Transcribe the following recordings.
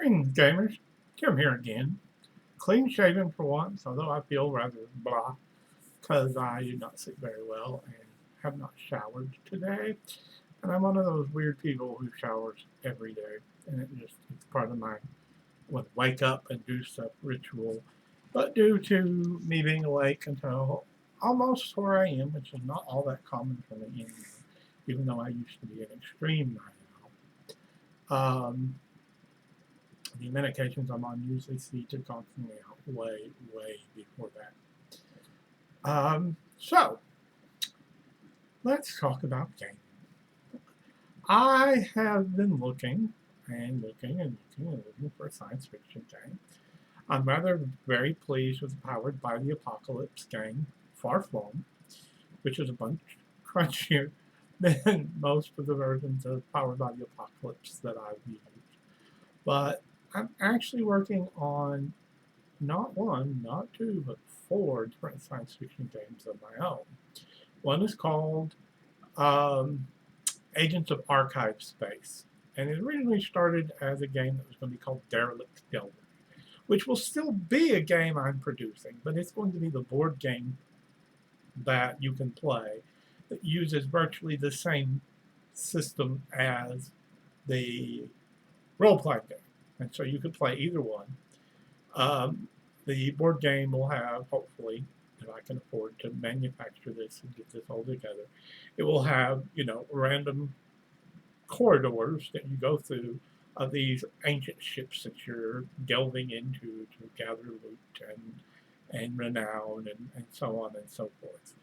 Greetings, gamers. Tim here again. Clean shaven for once, although I feel rather blah because I did not sleep very well and have not showered today. And I'm one of those weird people who showers every day, and it's part of my wake up and do stuff ritual. But due to me being awake until almost 4 a.m., which is not all that common for me anymore, even though I used to be an extreme night owl. The medications I'm on usually see to constantly me out way before that. So, let's talk about gaming. I have been looking for a science fiction game. I'm very pleased with the Powered by the Apocalypse game, Far Flung, which is a bunch crunchier than most of the versions of Powered by the Apocalypse that I've used. But I'm actually working on not one, not two, but 4 different science fiction games of my own. One is called Agents of Archive Space, and it originally started as a game that was going to be called Derelict Delver, which will still be a game I'm producing, but it's going to be the board game that you can play that uses virtually the same system as the role-playing game. And so you could play either one. The board game will have, hopefully, if I can afford to manufacture this and get this all together, it will have, random corridors that you go through of these ancient ships that you're delving into to gather loot and renown and so on and so forth.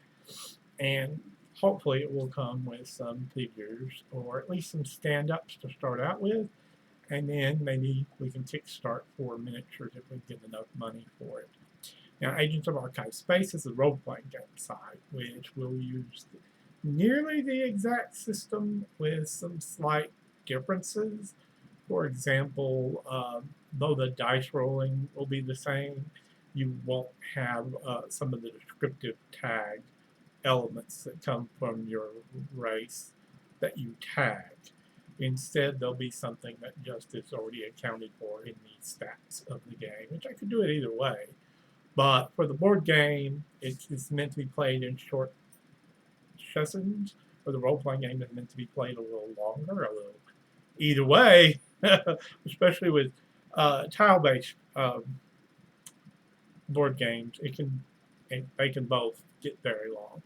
And hopefully it will come with some figures or at least some stand-ups to start out with. And then maybe we can kickstart for miniatures if we get enough money for it. Now, Agents of Archive Space is the role-playing game side, which will use nearly the exact system with some slight differences. For example, though the dice rolling will be the same, you won't have some of the descriptive tag elements that come from your race that you tag. Instead, there'll be something that just is already accounted for in the stats of the game, which I could do it either way. But for the board game, it's meant to be played in short sessions. For the role-playing game, it's meant to be played a little longer, either way, especially with tile-based board games, they can both get very long.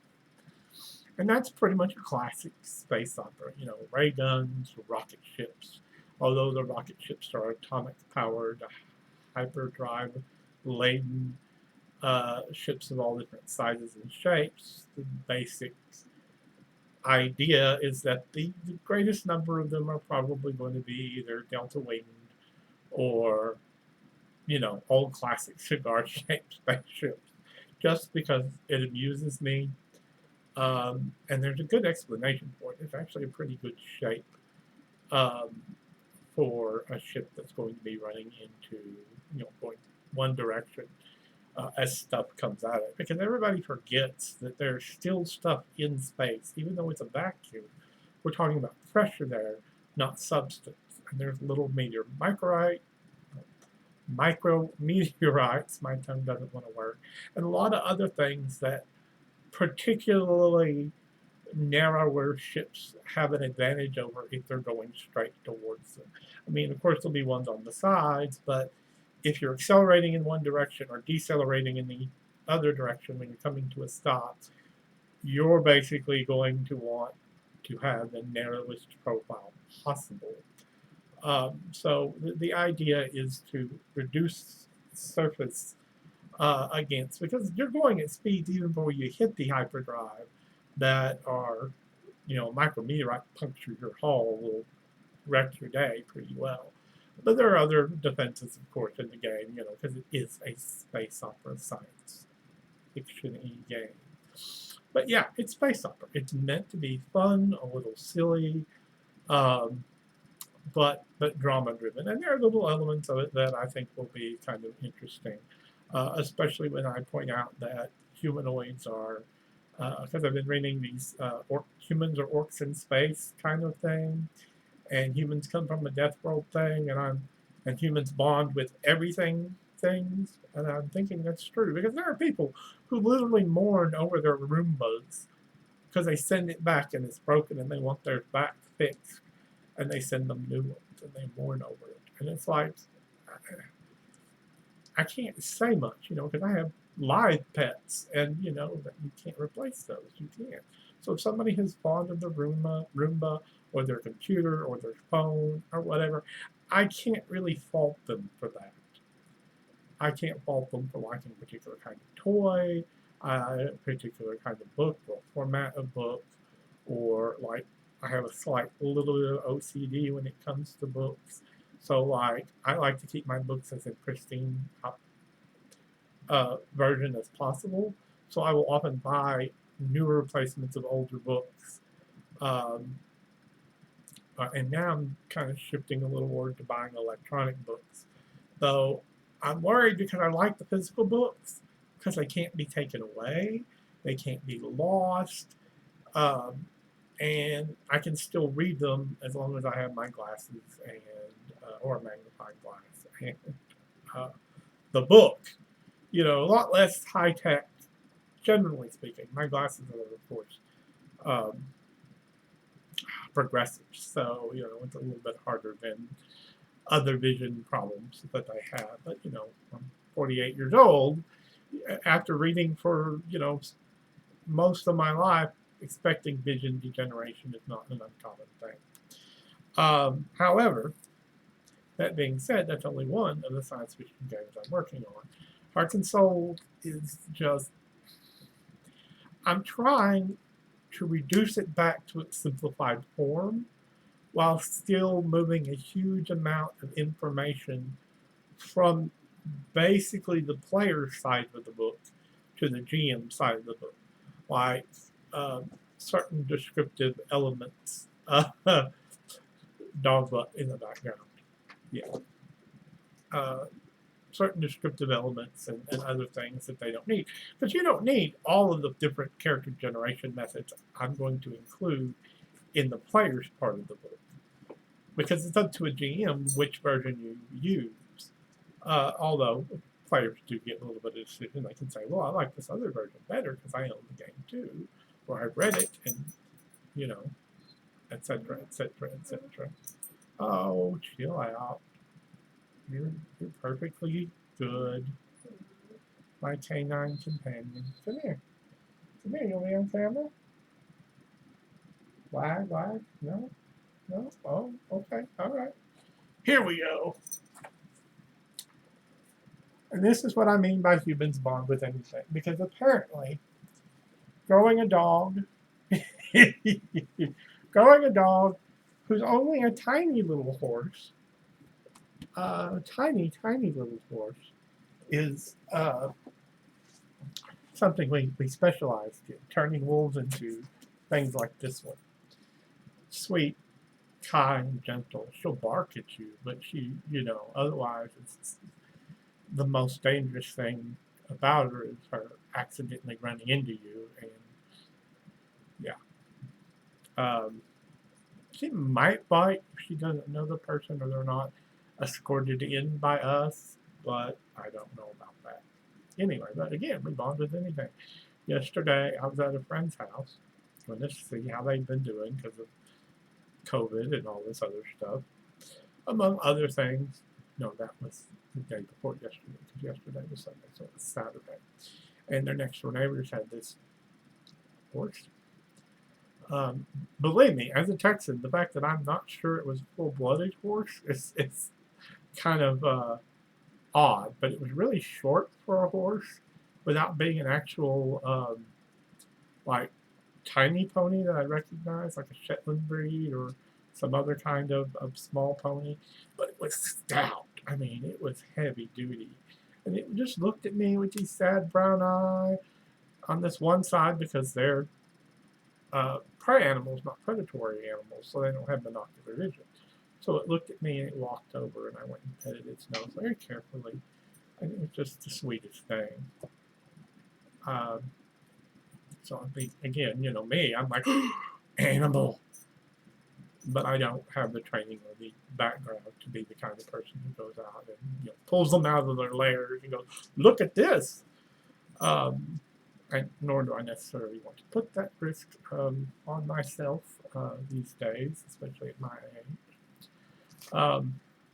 And that's pretty much a classic space opera, ray guns, rocket ships. Although the rocket ships are atomic-powered, hyperdrive-laden ships of all different sizes and shapes. The basic idea is that the greatest number of them are probably going to be either delta-winged or, old classic cigar-shaped spaceships, just because it amuses me. And there's a good explanation for it. It's actually a pretty good shape for a ship that's going to be running into, going one direction as stuff comes at it. Because everybody forgets that there's still stuff in space, even though it's a vacuum. We're talking about pressure there, not substance. And there's little micro meteorites, my tongue doesn't want to work, and a lot of other things that particularly narrower ships have an advantage over if they're going straight towards them. I mean, of course, there'll be ones on the sides, but if you're accelerating in one direction or decelerating in the other direction when you're coming to a stop, you're basically going to want to have the narrowest profile possible. So the idea is to reduce surface against, because you're going at speeds even before you hit the hyperdrive that are, micrometeorite puncture your hull will wreck your day pretty well. But there are other defenses, of course, in the game, because it is a space opera science fiction-y game. But yeah, it's space opera. It's meant to be fun, a little silly, but drama-driven. And there are little elements of it that I think will be kind of interesting. Especially when I point out that humanoids are, because I've been reading these humans or orcs in space kind of thing, and humans come from a Deathworld thing, and I'm and humans bond with everything things, and I'm thinking that's true because there are people who literally mourn over their Roombas because they send it back and it's broken and they want theirs back fixed, and they send them new ones and they mourn over it. And it's like, I can't say much, because I have live pets, and that you can't replace those. You can't. So if somebody has bonded their Roomba, or their computer, or their phone, or whatever, I can't really fault them for that. I can't fault them for liking a particular kind of toy, a particular kind of book, or format of book, or like I have a slight little bit of OCD when it comes to books. So like I like to keep my books as a pristine version as possible. So I will often buy newer replacements of older books. Um, and now I'm kind of shifting a little more to buying electronic books. Though I'm worried because I like the physical books because they can't be taken away, they can't be lost, um, and I can still read them as long as I have my glasses and or a magnifying glass and the book. A lot less high tech, generally speaking. My glasses are, of course, um, progressive, so it's a little bit harder than other vision problems that I have. But I'm 48 years old. After reading for most of my life, expecting vision degeneration is not an uncommon thing. However, that being said, that's only one of the science fiction games I'm working on. Hearts and Souls is just, I'm trying to reduce it back to its simplified form while still moving a huge amount of information from basically the player side of the book to the GM side of the book, like certain descriptive elements. Dog butt in the background. Yeah. Certain descriptive elements and other things that they don't need. Because you don't need all of the different character generation methods I'm going to include in the player's part of the book. Because it's up to a GM which version you use. Although players do get a little bit of decision. They can say, well, I like this other version better because I own the game too, or I've read it, and, etc., etc., etc. Oh, chill out. You're perfectly good. My canine companion. Come here. Come here, you want to be on camera? Wag, wag? No? No? Oh, okay. All right. Here we go. And this is what I mean by humans bond with anything. Because apparently, growing a dog, growing a dog who's only a tiny little horse, tiny little horse, is something we specialized in, turning wolves into things like this one. Sweet, kind, gentle. She'll bark at you, but she, otherwise it's the most dangerous thing about her is her accidentally running into you. And yeah. She might bite if she doesn't know the person or they're not escorted in by us, but I don't know about that. Anyway, but again, we bond with anything. Yesterday, I was at a friend's house going to see how they've been doing because of COVID and all this other stuff. Among other things, no, that was the day before yesterday, because yesterday was Sunday, so it was Saturday. And their next door neighbors had this horse. Believe me, as a Texan, the fact that I'm not sure it was a full-blooded horse is kind of odd, but it was really short for a horse without being an actual like tiny pony that I recognize, like a Shetland breed or some other kind of small pony, but it was stout. I mean, it was heavy duty. And it just looked at me with these sad brown eyes on this one side because they're prey animals, not predatory animals, so they don't have binocular vision. So it looked at me and it walked over, and I went and petted its nose very carefully, and it was just the sweetest thing. So I think, again, me, I'm like, animal. but I don't have the training or the background to be the kind of person who goes out and pulls them out of their lairs and goes, "Look at this." Um, and nor do I necessarily want to put that risk on myself these days, especially at my age.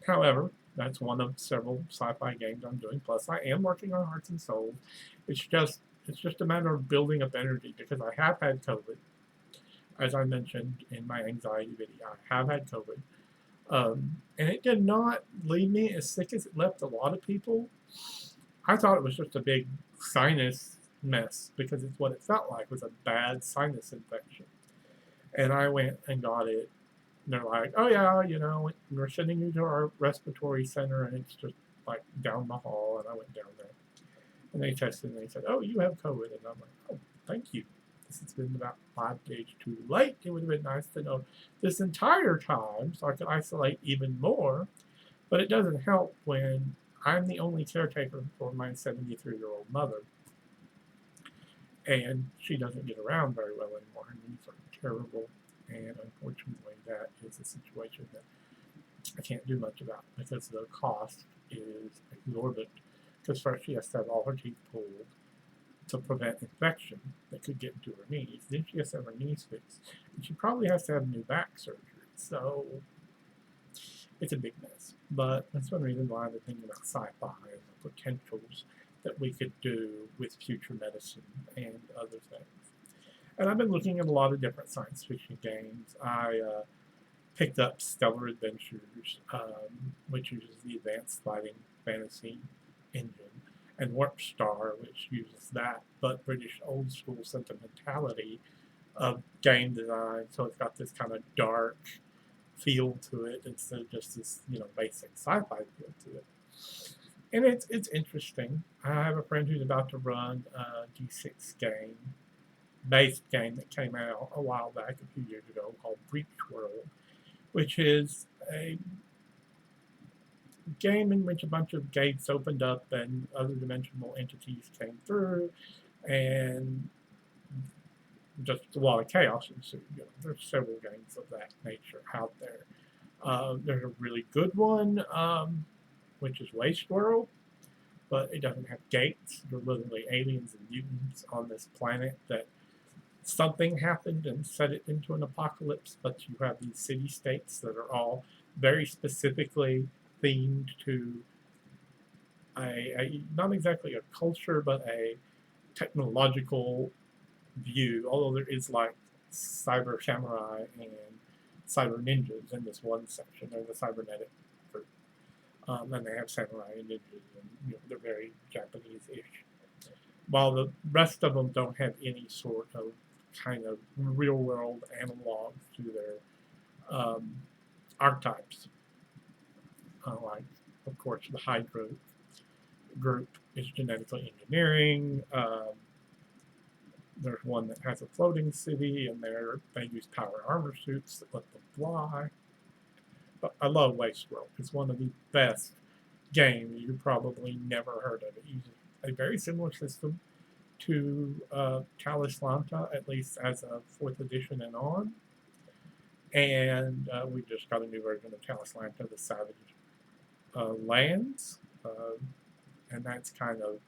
However, that's one of several sci-fi games I'm doing. Plus, I am working on Hearts and Souls. It's just a matter of building up energy because I have had COVID, as I mentioned in my anxiety video. I have had COVID, and it did not leave me as sick as it left a lot of people. I thought it was just a big sinus mess because it's what it felt like was a bad sinus infection. And I went and got it. And they're like, "Oh yeah, we're sending you to our respiratory center, and it's just like down the hall." And I went down there, and they tested, and they said, "Oh, you have COVID." And I'm like, "Oh, thank you. This has been about 5 days too late. It would have been nice to know this entire time so I could isolate even more." But it doesn't help when I'm the only caretaker for my 73-year-old mother, and she doesn't get around very well anymore. Her knees are terrible, and unfortunately, that is a situation that I can't do much about because the cost is exorbitant. Because first she has to have all her teeth pulled to prevent infection that could get into her knees. Then she has to have her knees fixed, and she probably has to have new back surgery. So it's a big mess. But that's one reason why I've been thinking about sci-fi and the potentials that we could do with future medicine and other things. And I've been looking at a lot of different science fiction games. I picked up Stellar Adventures, which uses the advanced fighting fantasy engine, and Warp Star, which uses that, but British old school sentimentality of game design. So it's got this kind of dark feel to it instead of just this, basic sci-fi feel to it. And it's interesting. I have a friend who's about to run a D6 based game that came out a while back, a few years ago, called Deathworld, which is a game in which a bunch of gates opened up and other dimensional entities came through, and just a lot of chaos ensued. There's several games of that nature out there. There's a really good one, which is Wasteworld, but it doesn't have gates. They're literally aliens and mutants on this planet that something happened and set it into an apocalypse, but you have these city-states that are all very specifically themed to not exactly a culture, but a technological view, although there is like cyber samurai and cyber ninjas in this one section. They're the cybernetic group. And they have samurai and ninjas, and they're very Japanese-ish. While the rest of them don't have any sort of kind of real-world analog to their archetypes. Like, of course, the Hydra group is genetically engineering. There's one that has a floating city, and they use power armor suits that let them fly. But I love Wasteworld. It's one of the best games. You probably never heard of it. It uses a very similar system to Talislanta, at least as of 4th edition and on. And we just got a new version of Talislanta, the Savage Lands. And that's kind of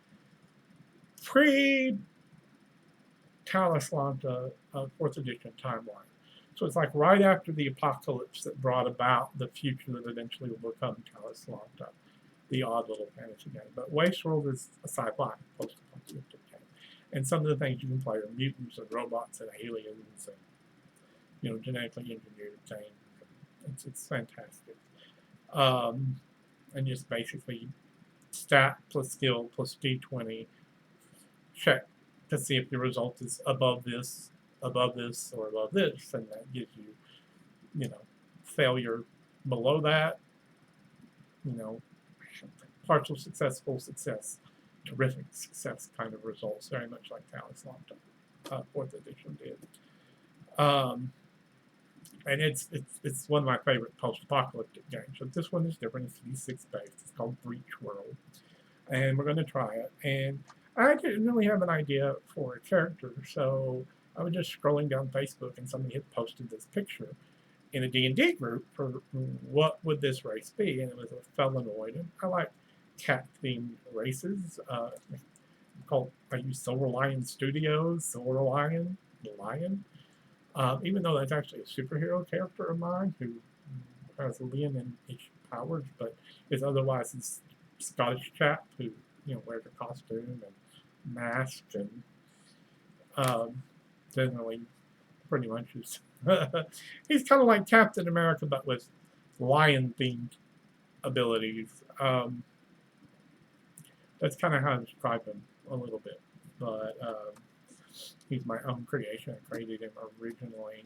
pre-Talislanta 4th edition timeline. So it's like right after the apocalypse that brought about the future that eventually will become Talislanta, the odd little fantasy game. But Wasteworld is a sci-fi post-apocalyptic game. And some of the things you can play are mutants and robots and aliens and, genetically engineered things. It's fantastic. And just basically stat plus skill plus D20 check to see if the result is above this, or above this, and that gives you, failure below that, partial success, full success, terrific success kind of results, very much like Talislanta 4th edition did. And it's one of my favorite post-apocalyptic games. So this one is different. It's D6 based. It's called Breachworld, and we're going to try it. And I didn't really have an idea for a character, so I was just scrolling down Facebook, and somebody had posted this picture, in a D&D group for what would this race be, and it was a felinoid. And I like cat-themed races. I use Silverlion Studios, Silverlion, the lion. Even though that's actually a superhero character of mine who has Leon-ish powers, but is otherwise this Scottish chap who wears a costume and mask and generally pretty much is he's kind of like Captain America but with lion-themed abilities. That's kind of how I describe him a little bit, but he's my own creation. I created him originally.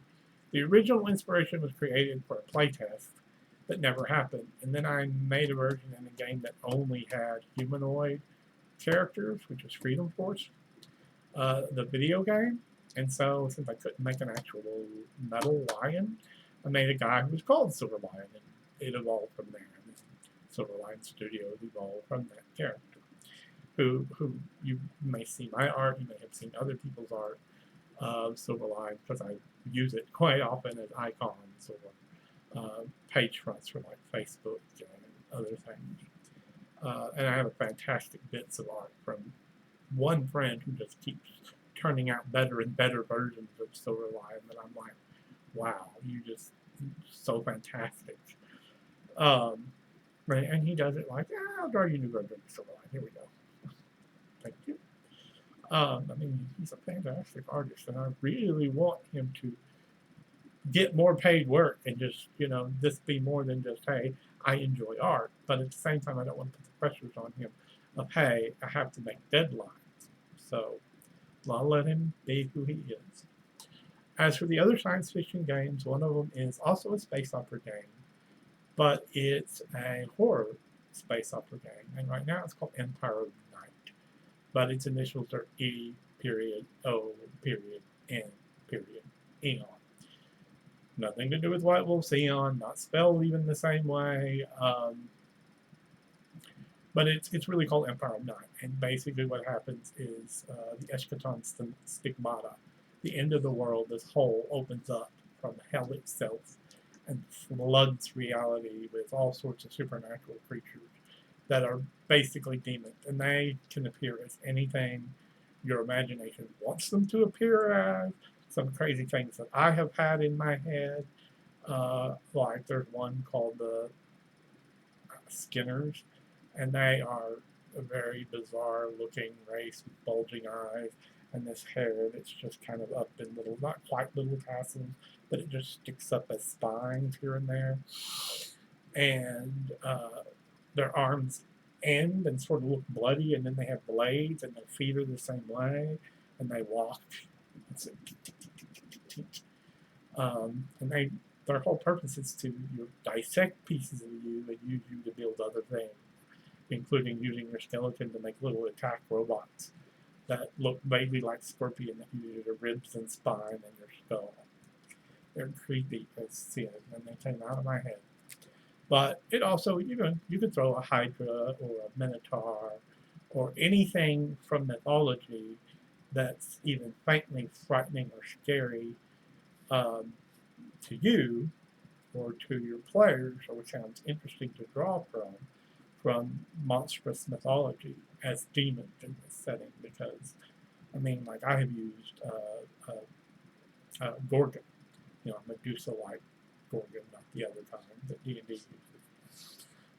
The original inspiration was created for a playtest that never happened, and then I made a version in a game that only had humanoid characters, which was Freedom Force, the video game. And so, since I couldn't make an actual metal lion, I made a guy who was called Silverlion, and it evolved from there. Silverlion Studios evolved from that character. Who you may see my art, you may have seen other people's art of Silverlion, because I use it quite often as icons or page fronts for like Facebook and other things. And I have a fantastic bits of art from one friend who just keeps turning out better and better versions of Silverlion that I'm like, wow, you're so fantastic. Right, and he does it like, I'll draw you a new version of Silverlion. Here we go. Thank you. I mean, he's a fantastic artist, and I really want him to get more paid work and just, this be more than just, hey, I enjoy art. But at the same time, I don't want to put the pressures on him of, hey, I have to make deadlines. So I'll let him be who he is. As for the other science fiction games, one of them is also a space opera game, but it's a horror space opera game. And right now it's called Empire of Night. But its initials are E, period, O, period, N, period, Eon. Nothing to do with White Wolf's Eon, not spelled even the same way. But it's really called Empire of Night. And basically what happens is the Eschaton Stigmata, the end of the world, this hole opens up from hell itself and floods reality with all sorts of supernatural creatures that are basically demons, and they can appear as anything your imagination wants them to appear as. Some crazy things that I have had in my head, like there's one called the Skinners, and they are a very bizarre looking race with bulging eyes and this hair that's just kind of up in little, not quite little tassels, but it just sticks up as spines here and there. And their arms end and sort of look bloody, and then they have blades, and their feet are the same way, and they walk. And their whole purpose is to dissect pieces of you and use you to build other things, including using your skeleton to make little attack robots that look vaguely like Scorpion, that use your ribs and spine and your skull. They're creepy as sin, and they came out of my head. But it also, you could throw a Hydra or a Minotaur or anything from mythology that's even faintly frightening or scary to you or to your players, or sounds interesting to draw from monstrous mythology as demons in this setting. Because, I mean, like I have used Gorgon, Medusa-like Gorgon, not the other kind that D&D uses.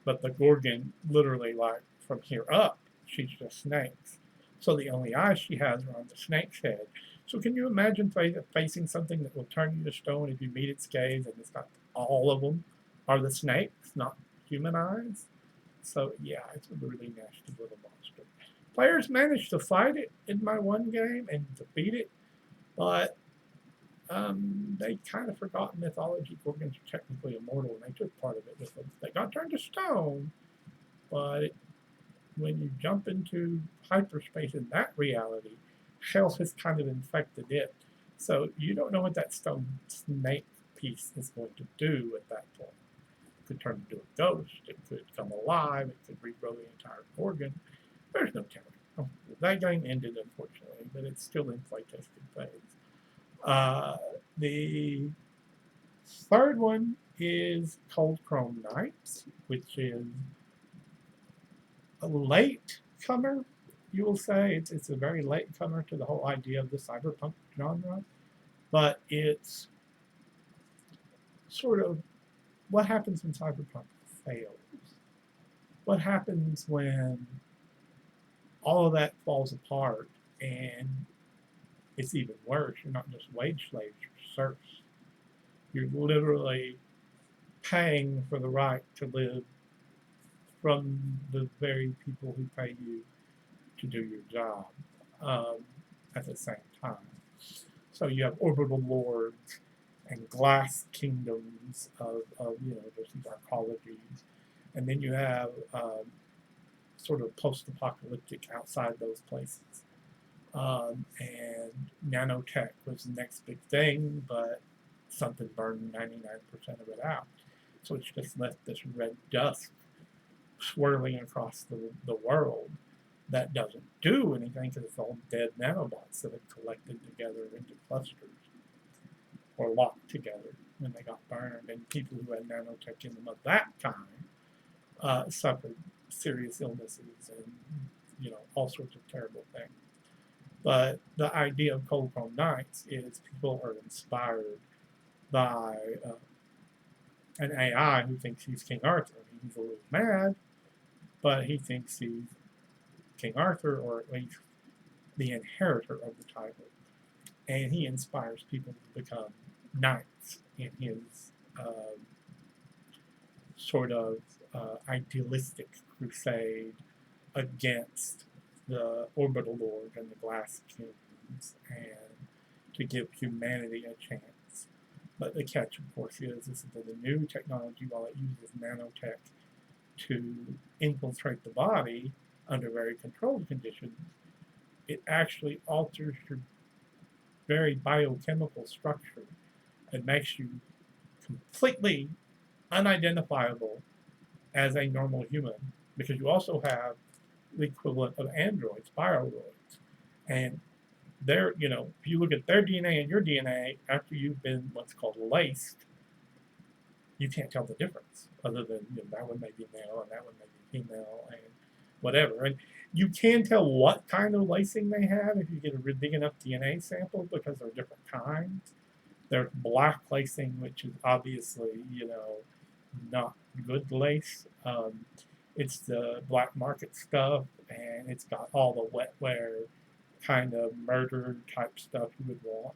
But the Gorgon, literally, like, from here up, she's just snakes. So the only eyes she has are on the snake's head. So can you imagine facing something that will turn you to stone if you meet its gaze, and it's got all of them are the snakes, not human eyes? So yeah, it's a really nasty little monster. Players managed to fight it in my one game and defeat it, but they kind of forgot mythology. Gorgons are technically immortal, and they took part of it with them. They got turned to stone, but when you jump into hyperspace in that reality, hell has kind of infected it. So you don't know what that stone snake piece is going to do at that point. It could turn into a ghost. It could come alive. It could regrow the entire Gorgon. There's no telling. Oh, that game ended, unfortunately, but it's still in playtesting phase. Third one is Cold Chrome Knights, which is a late comer, you will say. It's a very late comer to the whole idea of the cyberpunk genre, but it's sort of what happens when cyberpunk fails. What happens when all of that falls apart and it's even worse? You're not just wage slaves, you're serfs. You're literally paying for the right to live from the very people who pay you to do your job at the same time. So you have orbital lords and glass kingdoms of just these arcologies. And then you have sort of post-apocalyptic outside those places. And nanotech was the next big thing, but something burned 99% of it out. So it's just left this red dust swirling across the world that doesn't do anything because it's all dead nanobots that have collected together into clusters or locked together when they got burned. And people who had nanotech in them of that kind suffered serious illnesses and all sorts of terrible things. But the idea of Cold Chrome Knights is people are inspired by an AI who thinks he's King Arthur. He's a little mad, but he thinks he's King Arthur, or at least the inheritor of the title. And he inspires people to become knights in his sort of idealistic crusade against the orbital lord and the glass kings, and to give humanity a chance. But the catch, of course, is that the new technology, while it uses nanotech to infiltrate the body under very controlled conditions, it actually alters your very biochemical structure and makes you completely unidentifiable as a normal human, because you also have the equivalent of androids, bioroids. And they're, if you look at their DNA and your DNA after you've been what's called laced, you can't tell the difference, other than that one may be male and that one may be female and whatever. And you can tell what kind of lacing they have if you get a big enough DNA sample, because they're different kinds. There's black lacing, which is obviously, not good lace. It's the black market stuff, and it's got all the wetware kind of murder type stuff you would want.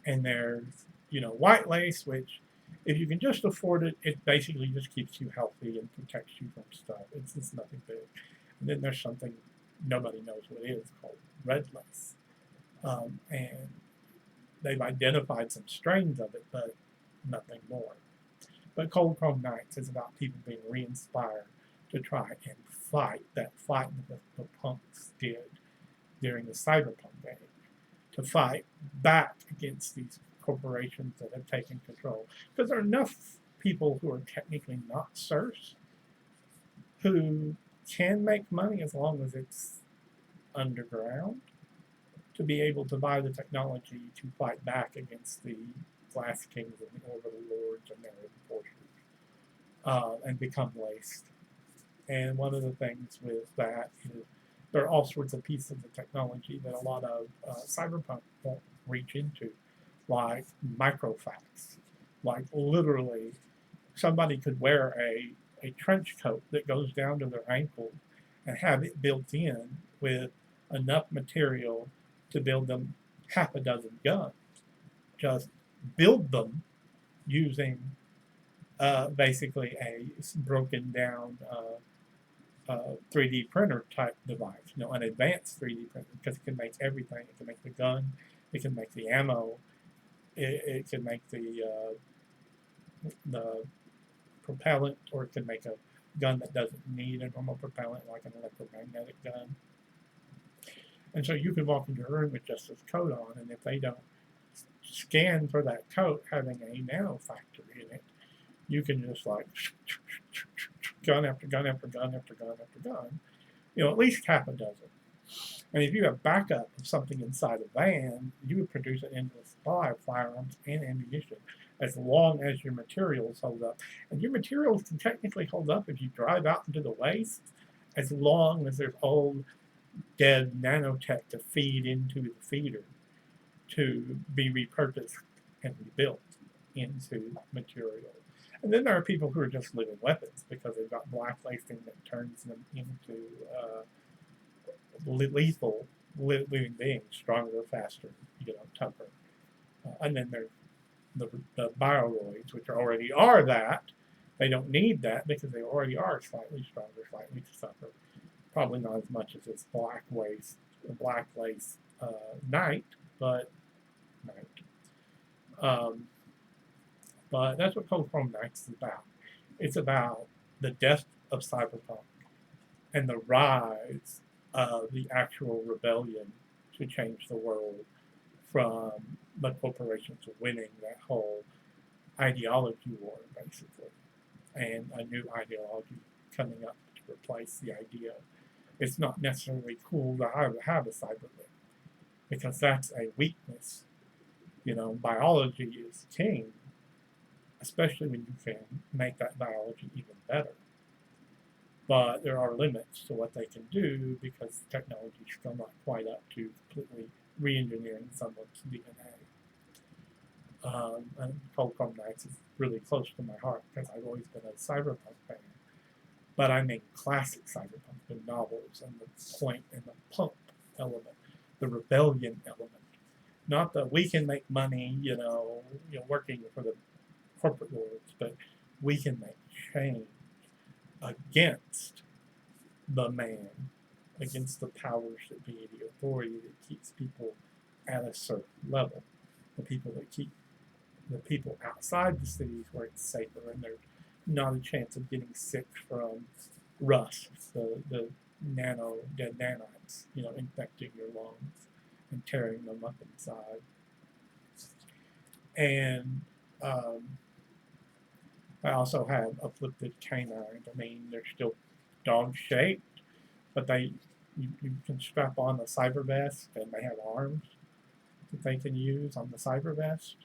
And there's, white lace, which if you can just afford it, it basically just keeps you healthy and protects you from stuff. It's nothing big. And then there's something nobody knows what it is called red lace. And they've identified some strains of it, but nothing more. But Cold Chrome Knights is about people being re-inspired to try and fight that fight that the punks did during the cyberpunk age, to fight back against these corporations that have taken control. Because there are enough people who are technically not serfs who can make money as long as it's underground, to be able to buy the technology to fight back against the glass kings and the orbital lords and their enforcers, and become laced. And one of the things with that is there are all sorts of pieces of technology that a lot of cyberpunk won't reach into, like microfax. Like literally, somebody could wear a trench coat that goes down to their ankle and have it built in with enough material to build them half a dozen guns. Just build them using basically a broken down 3D printer type device, an advanced 3D printer, because it can make everything. It can make the gun, it can make the ammo, it can make the propellant, or it can make a gun that doesn't need a normal propellant, like an electromagnetic gun. And so you can walk into a room with just this coat on, and if they don't scan for that coat having a nanofactory in it, you can just like gun after gun after gun after gun after gun, at least half a dozen. And if you have backup of something inside a van, you would produce an endless supply of firearms and ammunition as long as your materials hold up. And your materials can technically hold up if you drive out into the waste, as long as there's old dead nanotech to feed into the feeder to be repurposed and rebuilt into material. And then there are people who are just living weapons because they've got black lacing that turns them into lethal living beings, stronger, faster, tougher. And then there's the bioroids, which already are that. They don't need that because they already are slightly stronger, slightly tougher. Probably not as much as this black lace knight, but knight. But that's what Cold Chrome Knights is about. It's about the death of cyberpunk and the rise of the actual rebellion to change the world from the corporations winning that whole ideology war, basically, and a new ideology coming up to replace the idea. It's not necessarily cool to have a cyberlion because that's a weakness. Biology is king, especially when you can make that biology even better. But there are limits to what they can do because technology is still not quite up to completely re-engineering someone's DNA. And Cold Chrome Knights is really close to my heart because I've always been a cyberpunk fan. But I mean classic cyberpunk, the novels and the point and the pump element, the rebellion element. Not that we can make money, working for the corporate lords, but we can make change against the man, against the powers that be, the authority that keeps people at a certain level, the people that keep the people outside the cities where it's safer and there's not a chance of getting sick from rust, the dead nanites, infecting your lungs and tearing them up inside. And I also have afflicted canines. I mean, they're still dog-shaped, but you can strap on a cyber vest, and they have arms that they can use on the cyber vest.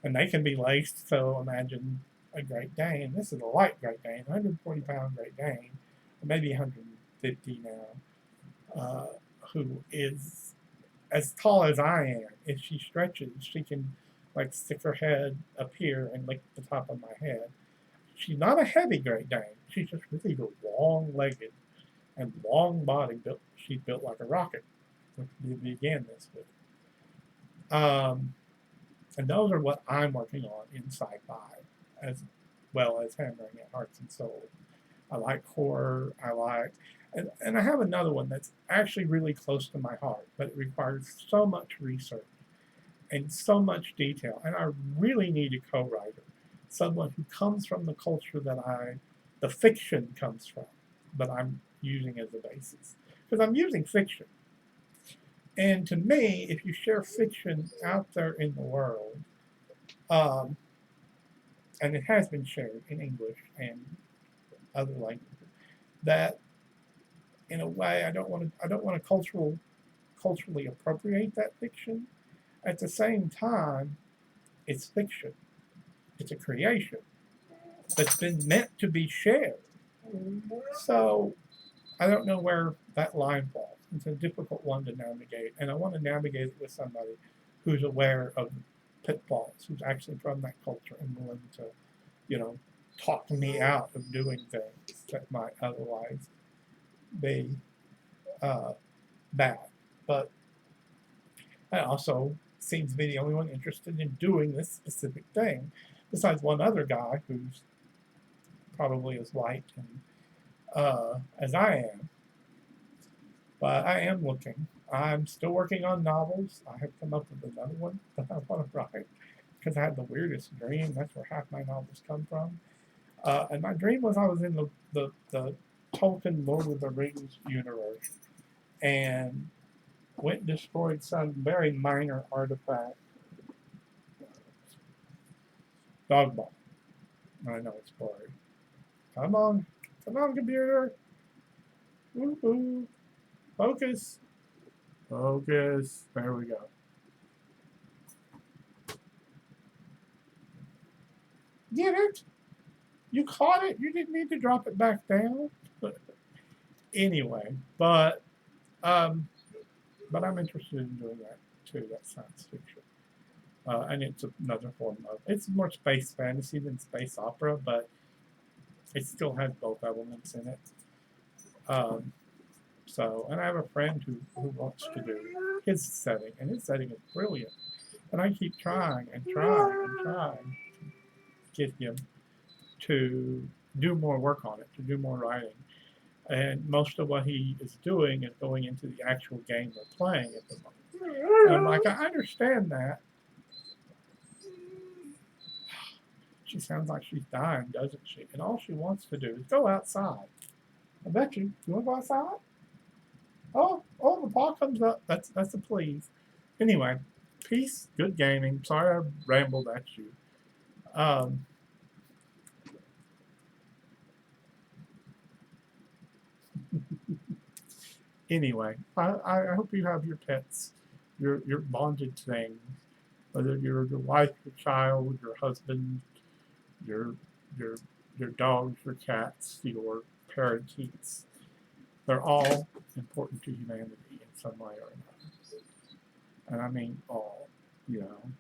And they can be laced, so imagine a Great Dane. This is a light Great Dane, 140-pound Great Dane, or maybe 150 now, who is as tall as I am. If she stretches, she can stick her head up here and lick the top of my head. She's not a heavy Great Dane. She's just really long-legged and long body built. She's built like a rocket, which we began this with. And those are what I'm working on in sci-fi, as well as hammering at Hearts and Souls. I like horror. And I have another one that's actually really close to my heart, but it requires so much research and so much detail. And I really need a co-writer, someone who comes from the culture that the fiction comes from, that I'm using as a basis. Because I'm using fiction. And to me, if you share fiction out there in the world, and it has been shared in English and other languages, that in a way I don't want to culturally appropriate that fiction. At the same time, it's fiction. It's a creation that's been meant to be shared. So I don't know where that line falls. It's a difficult one to navigate, and I want to navigate it with somebody who's aware of pitfalls, who's actually from that culture and willing to, talk me out of doing things that might otherwise be bad. But I also seem to be the only one interested in doing this specific thing, besides one other guy who's probably as white and as I am. But I am looking. I'm still working on novels. I have come up with another one that I want to write because I had the weirdest dream. That's where half my novels come from. And my dream was I was in the Tolkien Lord of the Rings universe and went and destroyed some very minor artifact. Dog ball. I know it's boring. Come on, computer. Woohoo! Focus. Focus. There we go. Get it? You caught it. You didn't need to drop it back down. But anyway, um, but I'm interested in doing that too. That science fiction, and it's another form of it's more space fantasy than space opera, but it still has both elements in it. Um, so, and I have a friend who wants to do his setting, and his setting is brilliant. And I keep trying and trying and trying to get him to do more work on it, to do more writing. And most of what he is doing is going into the actual game we're playing at the moment. And I'm like, I understand that. She sounds like she's dying, doesn't she? And all she wants to do is go outside. I bet you. You want to go outside? Oh, the paw comes up. That's a please. Anyway, peace. Good gaming. Sorry I rambled at you. Um, anyway, I hope you have your pets, your bonded things, whether you're your wife, your child, your husband, your your your dogs, your cats, your parakeets. They're all important to humanity in some way or another. And I mean all, you know.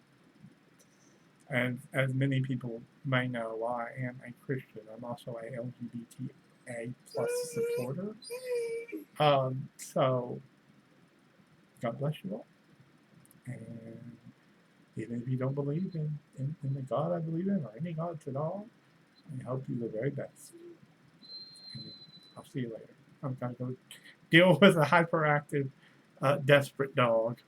And as many people may know, I am a Christian. I'm also a LGBTA plus supporter. So God bless you all. And even if you don't believe in the God I believe in or any gods at all, I hope you the very best. And I'll see you later. I'm going to go deal with a hyperactive, desperate dog.